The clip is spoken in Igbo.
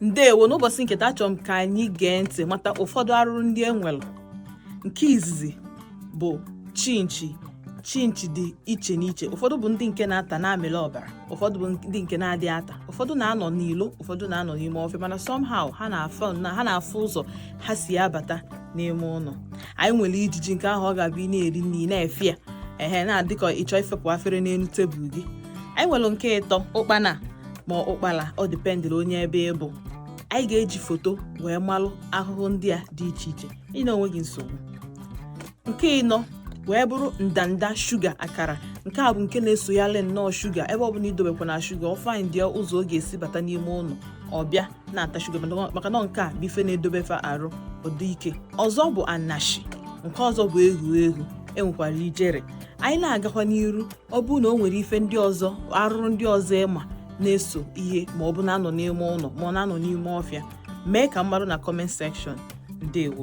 Ndewo, n'ụbọchị nke taa achọrọ m ka anyị gee ntị mata ụfọdụ arụrụ ndị enwere. Nke izizi bụ chinchi. Chinchi dị iche n'iche. Ụfọdụ bụ ndị nke na-ata na-amịlị ọbara, ụfọdụ bụ ndị nke na-adị ata, ụfọdụ na-anọ n'ilo, ụfọdụ na-anọ n'ime ọfịa, mana somehow ha na-afụ ụzọ ha si abata n'ime ụlọ. Anyị nwere ijiji nke ahụ ọ ga-abụ na-eri nri na-efe ya na-adịkọ ịchọ ifepụ afere n'elu tebụl gị. Anyị nwere nke ịtọ, ụkpana ma ụkpala, ọ dipendịrị onye ebe ịbụ. Anyị ga-eji foto wee malụ ahụhụ ndị a dị iche iche ị na onwe gị nsogbu. Nke ịnọ wee bụrụ ndanda shuga akara. Nke a bụ nke na-esoyalị nnọọ shuga. Ebe ọ bụla idobekwa na shuga, ọ find ya ụzọ ọ ga-esi bata n'ime ụlọ, ọ bịa na-ata shuga, maka na nke a bụ ife na-edobefa arụ ọdị ike. Ọzọ bụ anashi. Nke ọzọ bụ ehu. Enwekwara ijere. Anyị na-agakwa n'iru, ọ bụrụ na o nwere ife ndị ọzọ, arụrụ ndị ọzọ ịma na-eso ihe, ma ọ bụ na-anọ n'ime ụlọ ma ọ na-anọ n'ime ọfịa, mee ka mmadụ na comment section. Ndewo.